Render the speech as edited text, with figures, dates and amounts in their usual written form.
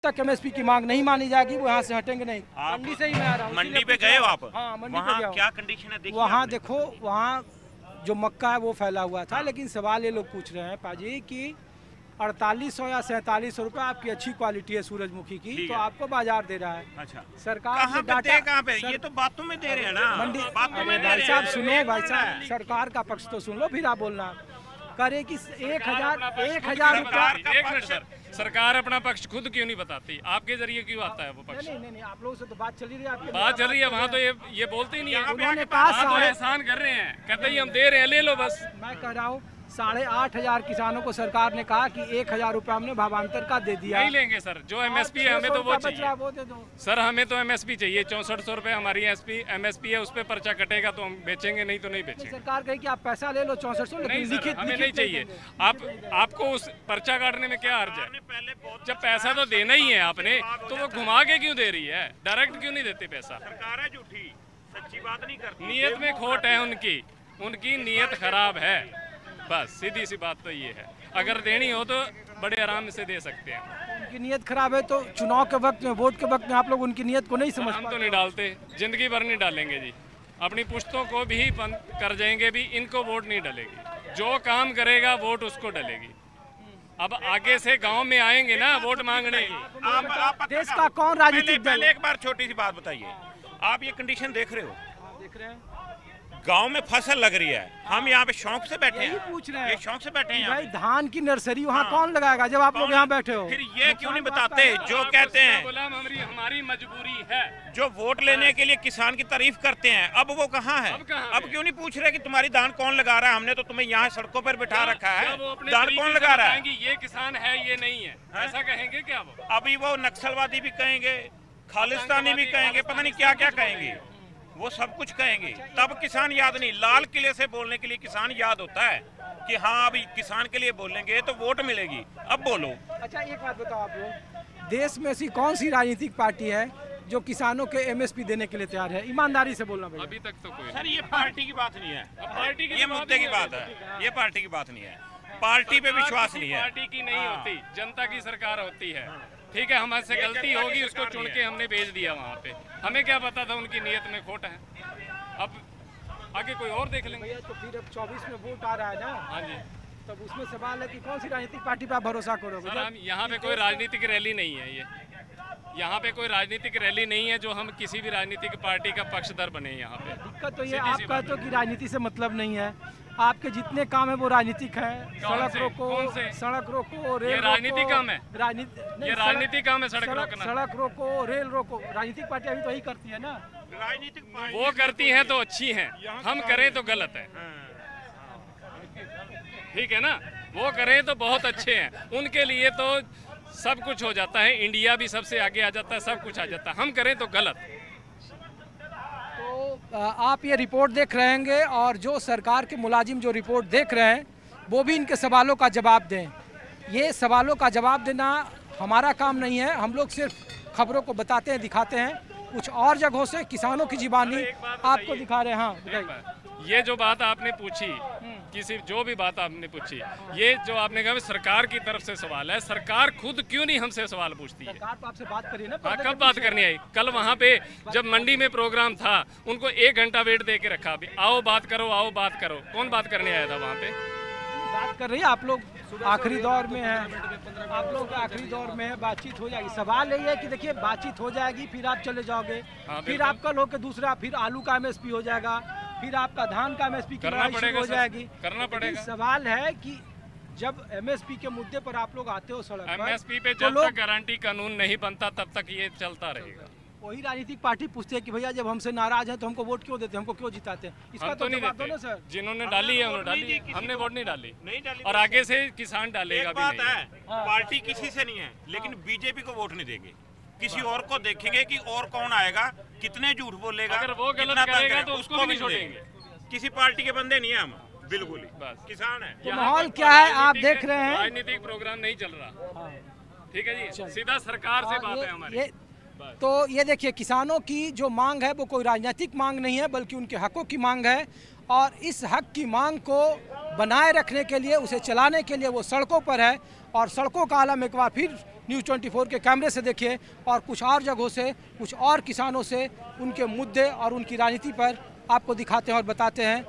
तक एमएसपी की मांग नहीं मानी जाएगी वो यहाँ से हटेंगे नहीं। मंडी से ही मैं आ रहा हूँ। मंडी पे गए हो आप? हाँ, मंडी पे गया हूँ। क्या कंडीशन है? वहाँ देखो, वहाँ जो मक्का है वो फैला हुआ था, लेकिन सवाल ये लोग पूछ रहे हैं पाजी कि 4800 या 4700 रुपए आपकी अच्छी क्वालिटी है सूरजमुखी की, तो आपको बाजार दे रहा है। अच्छा, सरकार कहाँ पे? ये तो बातों में दे रहे हैं ना, मंडी। बातों में भाई साहब सुनो, भाई साहब सरकार का पक्ष तो सुन लो, फिर आप बोलना करे कि 1000 रुपया। सरकार अपना पक्ष खुद क्यों नहीं बताती? आपके जरिए क्यों आता है वो पक्ष? नहीं, आप लोगों से तो बात चल रही है, आपकी बात चल रही है वहाँ, तो ये बोलते ही नहीं है। उन्होंने कहा एहसान कर रहे हैं, कहते ही हम दे रहे हैं, ले लो बस। मैं कह रहा हूँ 8500 किसानों को सरकार ने कहा कि 1000 रुपया हमने भावांतर का दे दिया। नहीं लेंगे सर, जो एमएसपी है हमें तो वो चाहिए। वो दे दो सर, हमें तो एमएसपी चाहिए। 6400 रुपए हमारी एमएसपी है, उस पर पर्चा कटेगा तो हम बेचेंगे, नहीं तो नहीं बेचेंगे। सरकार कहे कि आप पैसा ले लो 6400, नहीं सर, हमें नहीं चाहिए। आपको उस पर्चा काटने में क्या अर्ज है? जब पैसा तो देना ही है आपने, तो वो घुमा के क्यों दे रही है? डायरेक्ट क्यों नहीं देती पैसा? सरकार है झूठी, सच्ची बात नहीं करती। नीयत में खोट है उनकी नीयत खराब है, बस सीधी सी बात तो ये है। अगर देनी हो तो बड़े आराम से दे सकते हैं। उनकी नीयत खराब है तो चुनाव के वक्त में, वोट के वक्त में आप लोग उनकी नीयत को नहीं समझ हम तो नहीं डालते, जिंदगी भर नहीं डालेंगे जी। अपनी पुश्तों को भी बंद कर जाएंगे भी, इनको वोट नहीं डलेगी। जो काम करेगा वोट उसको डलेगी। अब आगे से गांव में आएंगे ना वोट मांगने। आप देश का कौन राजनीतिक दल? एक बार छोटी सी बात बताइए, आप ये कंडीशन देख रहे हो? देख रहे हैं, गांव में फसल लग रही है, हम यहाँ पे शौक से बैठे हैं, पूछ रहे हैं, ये शौक से बैठे हैं। भाई धान की नर्सरी वहाँ कौन लगाएगा जब आप लोग यहाँ बैठे हो? फिर ये क्यों नहीं बताते जो कहते हैं हमारी मजबूरी है, जो वोट लेने के लिए किसान की तारीफ करते हैं, अब वो कहाँ है? अब क्यों नहीं पूछ रहे कि तुम्हारी धान कौन लगा रहा है? हमने तो तुम्हें यहाँ सड़कों पर बिठा रखा है, धान कौन लगा रहा है? ये किसान है, ये नहीं है, ऐसा कहेंगे क्या? वो अभी वो नक्सलवादी भी कहेंगे, खालिस्तानी भी कहेंगे, पता नहीं क्या क्या कहेंगे, वो सब कुछ कहेंगे, तब किसान याद नहीं। लाल किले से बोलने के लिए किसान याद होता है कि हाँ अभी किसान के लिए बोलेंगे तो वोट मिलेगी, अब बोलो। अच्छा एक बात बताओ, आप लोग देश में ऐसी कौन सी राजनीतिक पार्टी है जो किसानों के एमएसपी देने के लिए तैयार है? ईमानदारी से बोलना भैया। अभी तक तो कोई सर, ये पार्टी की बात नहीं है, पार्टी की ये मुद्दे की बात है, ये पार्टी की बात नहीं है। पार्टी पे विश्वास नहीं है, पार्टी की नहीं होती, जनता की सरकार होती है। ठीक है, हमारे से गलती होगी, उसको चुन के हमने भेज दिया वहाँ पे। हमें क्या पता था उनकी नीयत में खोट है। अब आगे कोई और देख लेंगे। तो फिर अब 24 में वोट आ रहा है ना? हाँ जी, तब उसमें सवाल है कि कौन सी राजनीतिक पार्टी पे आप भरोसा करोगे? सर, हम यहाँ पे कोई राजनीतिक रैली नहीं है, ये यहाँ पे कोई राजनीतिक रैली नहीं है जो हम किसी भी राजनीतिक पार्टी का पक्षधर बने। यहाँ पे दिक्कत तो ये आप कहते हो कि राजनीति से मतलब नहीं है, आपके जितने काम है वो राजनीतिक है। सड़क रोको, रेल राजनीतिक काम है, ये राजनीतिक काम है। सड़क रोको, रेल रोको, राजनीतिक पार्टी अभी तो यही करती है ना। राजनीतिक वो करती हैं तो अच्छी हैं, हम करें तो गलत है। ठीक है ना, वो करें तो बहुत अच्छे हैं, उनके लिए तो सब कुछ हो जाता है, इंडिया भी सबसे आगे आ जाता है, सब कुछ आ जाता है। हम करें तो गलत। तो आप ये रिपोर्ट देख रहे होंगे और जो सरकार के मुलाजिम जो रिपोर्ट देख रहे हैं वो भी इनके सवालों का जवाब दें। ये सवालों का जवाब देना हमारा काम नहीं है, हम लोग सिर्फ खबरों को बताते हैं, दिखाते हैं। कुछ और जगहों से किसानों की जुबानी आपको दिखा रहे हैं। हाँ बताइए। ये जो बात आपने पूछी, किसी जो भी बात आपने पूछी, ये जो आपने कहा सरकार की तरफ से सवाल है, सरकार खुद क्यों नहीं हमसे सवाल पूछती है? सरकार तो आपसे बात करिए ना। हाँ, कब बात करनी आई? कल वहाँ पे जब मंडी में प्रोग्राम था, उनको 1 घंटा वेट दे के रखा, अभी आओ बात करो, आओ बात करो। कौन बात करने आया था वहाँ पे? बात कर रही है, आप लोग आखिरी दौर में है, आप लोग आखिरी दौर में है, बातचीत हो जाएगी। सवाल यही है कि देखिए बातचीत हो जाएगी, फिर आप चले जाओगे, फिर आप कल होकर दूसरा, फिर आलू का एमएसपी हो जाएगा, फिर आपका धान का एमएसपी की लड़ाई शुरू हो जाएगी। करना पड़ेगा। सवाल है कि जब एमएसपी के मुद्दे पर आप लोग आते हो सड़क पर, एमएसपी पे जब तक गारंटी कानून नहीं बनता तब तक ये चलता रहेगा। वही राजनीतिक पार्टी पूछते हैं कि भैया जब हमसे नाराज हैं तो हमको वोट क्यों देते हैं, हमको क्यों जिताते हैं? इसका तो नहीं जवाब दो देते ना सर। जिन्होंने डाली है उन्होंने डाली, हमने वोट नहीं डाली, और आगे से किसान डालेगा भी नहीं। पार्टी किसी से नहीं है, लेकिन बीजेपी को वोट नहीं देंगे, किसी और को देखेंगे कि और कौन आएगा, कितने झूठ बोलेगा। अगर वो गलत करेगा तो उसको भी नहीं छोड़ेंगे। किसी पार्टी के बंदे नहीं है हम, बिल्कुल ही बस किसान है। तो माहौल क्या है आप देख रहे हैं? राजनीतिक प्रोग्राम नहीं चल रहा। ठीक है जी, सीधा सरकार से बात है हमारी। तो ये देखिए, किसानों की जो मांग है वो कोई राजनीतिक मांग नहीं है, बल्कि उनके हकों की मांग है। और इस हक की मांग को बनाए रखने के लिए, उसे चलाने के लिए वो सड़कों पर है। और सड़कों का आलम एक बार फिर न्यूज़ 24 के कैमरे से देखिए और कुछ और जगहों से, कुछ और किसानों से उनके मुद्दे और उनकी राजनीति पर आपको दिखाते हैं और बताते हैं।